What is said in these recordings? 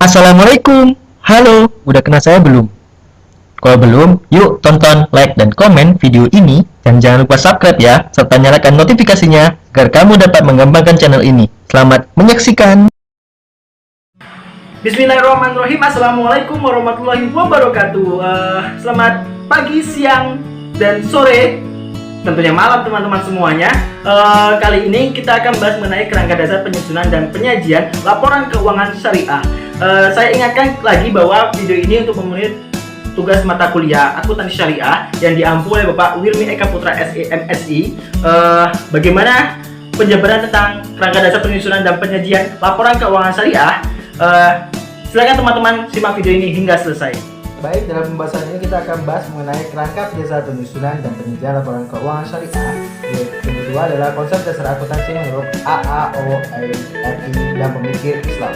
Assalamualaikum. Halo, udah kenal saya belum? Kalau belum, yuk tonton, like, dan komen video ini. Dan jangan lupa subscribe ya, serta nyalakan notifikasinya agar kamu dapat mengembangkan channel ini. Selamat menyaksikan. Bismillahirrahmanirrahim. Assalamualaikum warahmatullahi wabarakatuh. Selamat pagi, siang, dan sore. Tentunya malam teman-teman semuanya. Kali ini kita akan bahas mengenai kerangka dasar penyusunan dan penyajian laporan keuangan syariah. Saya ingatkan lagi bahwa video ini untuk memenuhi tugas mata kuliah akuntansi syariah yang diampu oleh Bapak Wilmi Eka Putra SEMSI. Bagaimana penjabaran tentang kerangka dasar penyusunan dan penyajian laporan keuangan syariah? Silakan teman-teman simak video ini hingga selesai. Baik, dalam pembahasan ini kita akan bahas mengenai kerangka dasar penyusunan dan penyajian laporan keuangan syariah. Yang kedua adalah konsep dasar akuntansi menurut AAOIFI dan pemikir Islam.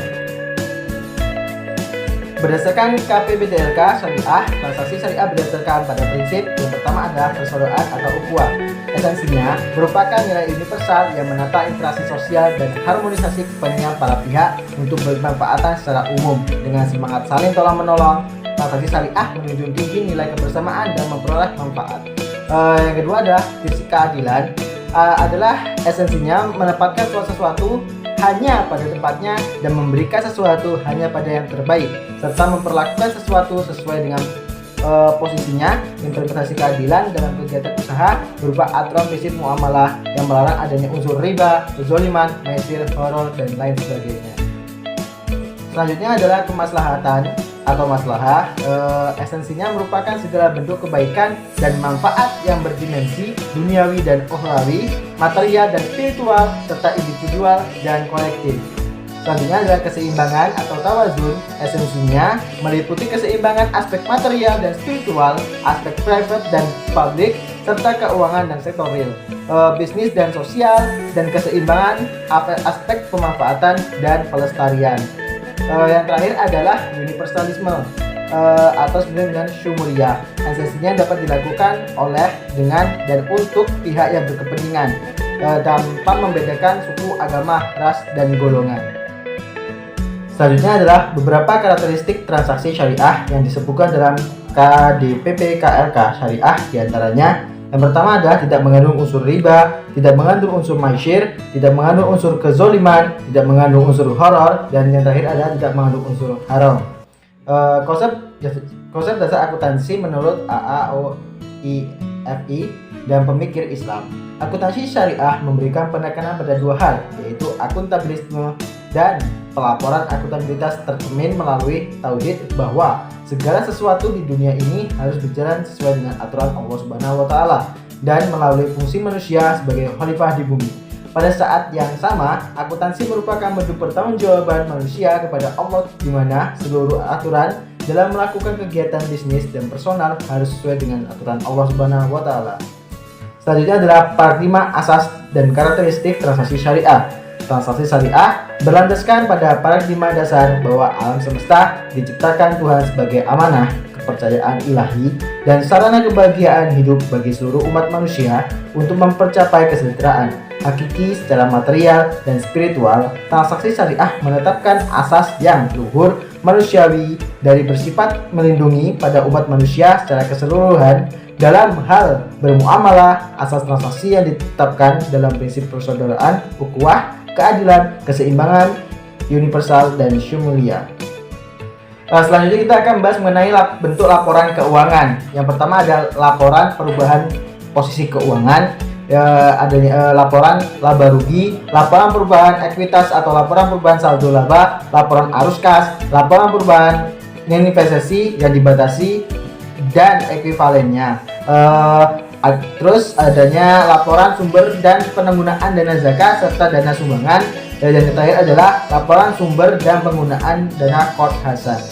Berdasarkan KPBDLK Syariah, transaksi syariah berdasarkan pada prinsip yang pertama adalah persaudaraan atau ukhuwah. Esensinya merupakan nilai universal yang menata interaksi sosial dan harmonisasi kepentingan para pihak untuk bermanfaatan secara umum. Dengan semangat saling tolong-menolong, transaksi syariah menjunjung tinggi nilai kebersamaan dan memperoleh manfaat. Yang kedua adalah prinsip keadilan. Adalah esensinya menempatkan sesuatu hanya pada tempatnya dan memberikan sesuatu hanya pada yang terbaik, serta memperlakukan sesuatu sesuai dengan posisinya. Interpretasi keadilan dalam kegiatan usaha berupa aturan prinsip muamalah yang melarang adanya unsur riba, kezaliman, maisir, horor, dan lain sebagainya. Selanjutnya adalah kemaslahatan atau maslahah. Esensinya merupakan segala bentuk kebaikan dan manfaat yang berdimensi duniawi dan ukhrawi, material dan spiritual, serta individual dan kolektif. Selanjutnya adalah keseimbangan atau tawazun. Esensinya meliputi keseimbangan aspek material dan spiritual, aspek private dan public, serta keuangan dan sektor real, bisnis dan sosial, dan keseimbangan aspek pemanfaatan dan pelestarian. Yang terakhir adalah universalisme atau sebenarnya dengan syumuriyah. Esensinya dapat dilakukan oleh, dengan, dan untuk pihak yang berkepentingan tanpa membedakan suku, agama, ras, dan golongan. Selanjutnya adalah beberapa karakteristik transaksi syariah yang disebutkan dalam KDPP KLK syariah, diantaranya yang pertama adalah tidak mengandung unsur riba, tidak mengandung unsur maisir, tidak mengandung unsur kezoliman, tidak mengandung unsur horor, dan yang terakhir adalah tidak mengandung unsur haram. Konsep dasar akuntansi menurut AAOIFI dan pemikir Islam. Akuntansi syariah memberikan penekanan pada dua hal, yaitu akuntabilisme dan pelaporan. Akuntabilitas tercermin melalui tauhid bahwa segala sesuatu di dunia ini harus berjalan sesuai dengan aturan Allah Subhanahu wa taala dan melalui fungsi manusia sebagai khalifah di bumi. Pada saat yang sama, akuntansi merupakan bentuk pertanggungjawaban manusia kepada Allah, di mana seluruh aturan dalam melakukan kegiatan bisnis dan personal harus sesuai dengan aturan Allah Subhanahu wa taala. Selanjutnya adalah paradigma asas dan karakteristik transaksi syariah. Transaksi syariah berlandaskan pada paradigma dasar bahwa alam semesta diciptakan Tuhan sebagai amanah, kepercayaan ilahi, dan sarana kebahagiaan hidup bagi seluruh umat manusia untuk mempercapai kesejahteraan hakiki secara material dan spiritual. Transaksi syariah menetapkan asas yang luhur manusiawi dari bersifat melindungi pada umat manusia secara keseluruhan. Dalam hal bermuamalah, asas transaksi yang ditetapkan dalam prinsip persaudaraan, ukhuwah, keadilan, keseimbangan, universal, dan syumuliyah. Selanjutnya kita akan bahas mengenai bentuk laporan keuangan. Yang pertama ada laporan perubahan posisi keuangan, adanya laporan laba rugi, laporan perubahan ekuitas atau laporan perubahan saldo laba, laporan arus kas, laporan perubahan investasi yang dibatasi dan ekuivalennya. Terus adanya laporan sumber dan penggunaan dana zakat serta dana sumbangan, dan yang terakhir adalah laporan sumber dan penggunaan dana kos hasan.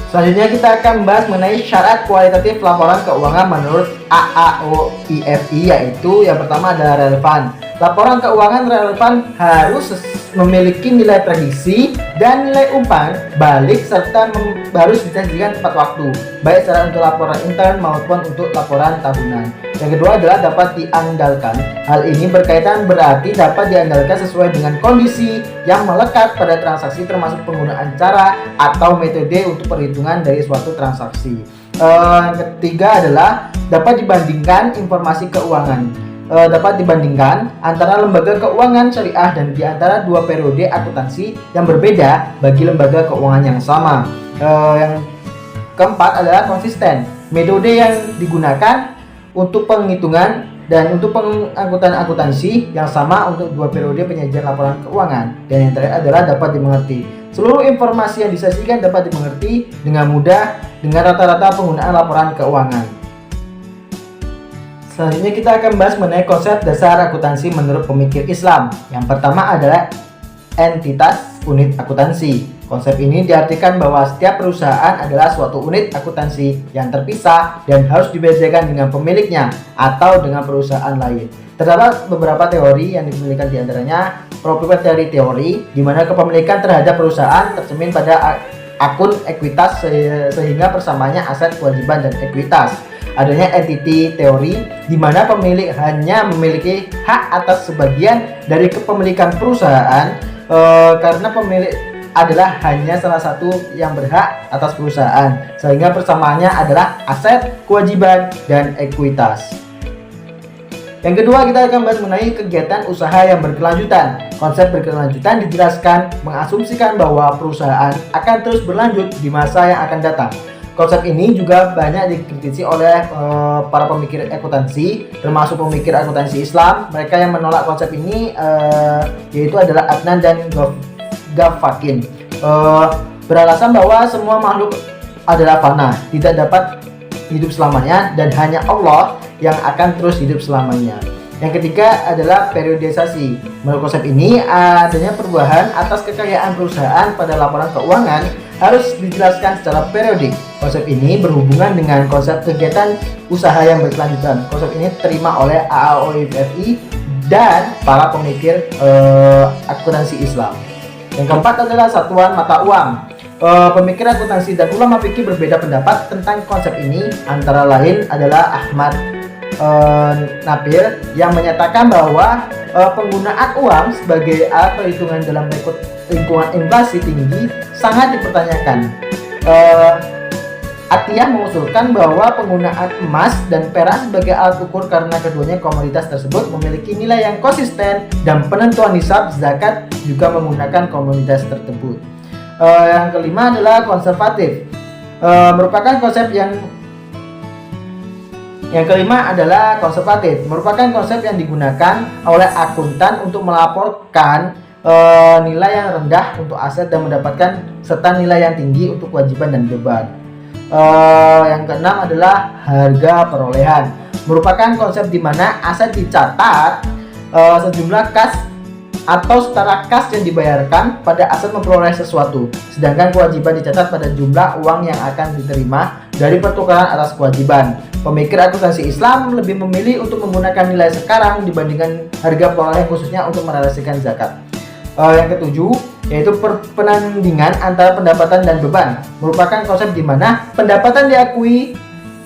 Selanjutnya kita akan membahas mengenai syarat kualitatif laporan keuangan menurut AAOIFI, yaitu yang pertama adalah relevan. Laporan keuangan relevan harus memiliki nilai prediksi dan nilai umpan balik serta harus disajikan tepat waktu, baik secara untuk laporan intern maupun untuk laporan tahunan. Yang kedua adalah dapat diandalkan. Hal ini berkaitan berarti dapat diandalkan sesuai dengan kondisi yang melekat pada transaksi, termasuk penggunaan cara atau metode untuk perhitungan dari suatu transaksi. Yang ketiga adalah dapat dibandingkan informasi keuangan. Dapat dibandingkan antara lembaga keuangan syariah dan di antara dua periode akuntansi yang berbeda bagi lembaga keuangan yang sama. Yang keempat adalah konsisten. Metode yang digunakan untuk penghitungan dan untuk pengangkutan akuntansi yang sama untuk dua periode penyajian laporan keuangan. Dan yang terakhir adalah dapat dimengerti. Seluruh informasi yang disajikan dapat dimengerti dengan mudah dengan rata-rata penggunaan laporan keuangan. Selanjutnya kita akan bahas mengenai konsep dasar akuntansi menurut pemikir Islam. Yang pertama adalah entitas unit akuntansi. Konsep ini diartikan bahwa setiap perusahaan adalah suatu unit akuntansi yang terpisah dan harus dibedakan dengan pemiliknya atau dengan perusahaan lain. Terdapat beberapa teori yang dimiliki di antaranya proprietary teori, di mana kepemilikan terhadap perusahaan tercermin pada akun ekuitas sehingga persamaannya aset, kewajiban, dan ekuitas. Adanya entity teori, di mana pemilik hanya memiliki hak atas sebagian dari kepemilikan perusahaan karena pemilik adalah hanya salah satu yang berhak atas perusahaan, sehingga persamaannya adalah aset, kewajiban, dan ekuitas. Yang kedua, kita akan bahas mengenai kegiatan usaha yang berkelanjutan. Konsep berkelanjutan dijelaskan mengasumsikan bahwa perusahaan akan terus berlanjut di masa yang akan datang. Konsep ini juga banyak dikritisi oleh para pemikir akuntansi, termasuk pemikir akuntansi Islam. Mereka yang menolak konsep ini yaitu adalah Adnan dan Gavakin, beralasan bahwa semua makhluk adalah fana, tidak dapat hidup selamanya, dan hanya Allah yang akan terus hidup selamanya. Yang ketiga adalah periodisasi. Menurut konsep ini, adanya perubahan atas kekayaan perusahaan pada laporan keuangan harus dijelaskan secara periodik. Konsep ini berhubungan dengan konsep kegiatan usaha yang berkelanjutan. Konsep ini diterima oleh AAOIFI dan para pemikir akuntansi Islam. Yang keempat adalah satuan mata uang. Pemikir akuntansi dan ulama fikih berbeda pendapat tentang konsep ini. Antara lain adalah Ahmad Nabil yang menyatakan bahwa penggunaan uang sebagai alat perhitungan dalam lingkungan inflasi tinggi sangat dipertanyakan. Atiyah mengusulkan bahwa penggunaan emas dan perak sebagai alat ukur karena keduanya komoditas tersebut memiliki nilai yang konsisten dan penentuan nisab zakat juga menggunakan komoditas tersebut. Yang kelima adalah konservatif. Merupakan konsep yang kelima adalah konservatif, merupakan konsep yang digunakan oleh akuntan untuk melaporkan nilai yang rendah untuk aset dan mendapatkan serta nilai yang tinggi untuk kewajiban dan beban. Yang keenam adalah harga perolehan, merupakan konsep di mana aset dicatat sejumlah kas atau setara kas yang dibayarkan pada aset memperoleh sesuatu, sedangkan kewajiban dicatat pada jumlah uang yang akan diterima dari pertukaran atas kewajiban. Pemikir akuntansi Islam lebih memilih untuk menggunakan nilai sekarang dibandingkan harga perolehan khususnya untuk merealisasikan zakat. Yang ketujuh yaitu penandingan antara pendapatan dan beban, merupakan konsep di mana pendapatan diakui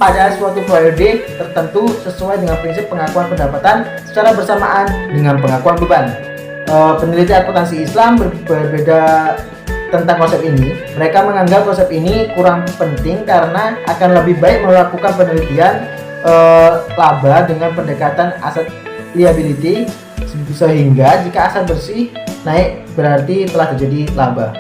pada suatu periode tertentu sesuai dengan prinsip pengakuan pendapatan secara bersamaan dengan pengakuan beban. Peneliti akuntansi Islam berbeda tentang konsep ini. Mereka menganggap konsep ini kurang penting karena akan lebih baik melakukan penelitian laba dengan pendekatan aset liability, sehingga jika aset bersih naik berarti telah terjadi laba.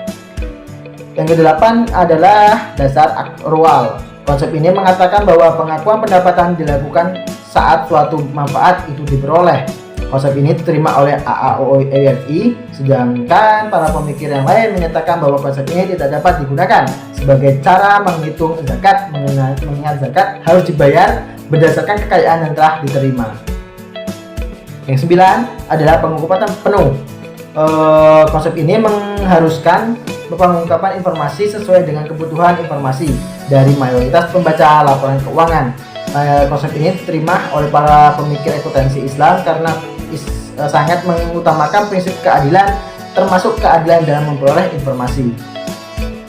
Yang kedelapan adalah dasar akrual. Konsep ini mengatakan bahwa pengakuan pendapatan dilakukan saat suatu manfaat itu diperoleh. Konsep ini diterima oleh AAOIFI, sedangkan para pemikir yang lain menyatakan bahwa konsep ini tidak dapat digunakan sebagai cara menghitung zakat, mengingat zakat harus dibayar berdasarkan kekayaan yang telah diterima. Yang 9 adalah pengungkapan penuh. Konsep ini mengharuskan pengungkapan informasi sesuai dengan kebutuhan informasi dari mayoritas pembaca laporan keuangan. Konsep ini diterima oleh para pemikir akuntansi Islam karena sangat mengutamakan prinsip keadilan, termasuk keadilan dalam memperoleh informasi.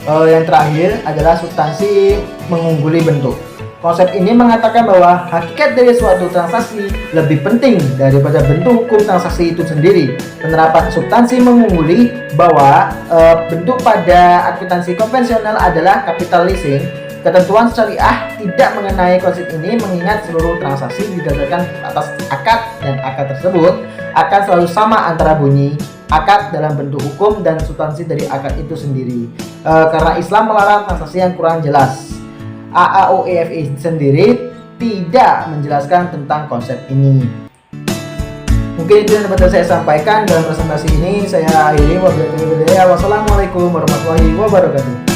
Yang terakhir adalah substansi mengungguli bentuk. Konsep ini mengatakan bahwa hakikat dari suatu transaksi lebih penting daripada bentuk hukum transaksi itu sendiri. Penerapan substansi mengungguli bahwa bentuk pada akuntansi konvensional adalah capital leasing. Ketentuan syariah tidak mengenai konsep ini, mengingat seluruh transaksi didasarkan atas akad, dan akad tersebut akan selalu sama antara bunyi akad dalam bentuk hukum dan substansi dari akad itu sendiri. Karena Islam melarang transaksi yang kurang jelas. AAOEFI sendiri tidak menjelaskan tentang konsep ini. Mungkin itu yang dapat saya sampaikan dalam presentasi ini. Saya akhiri. Wassalamualaikum warahmatullahi wabarakatuh.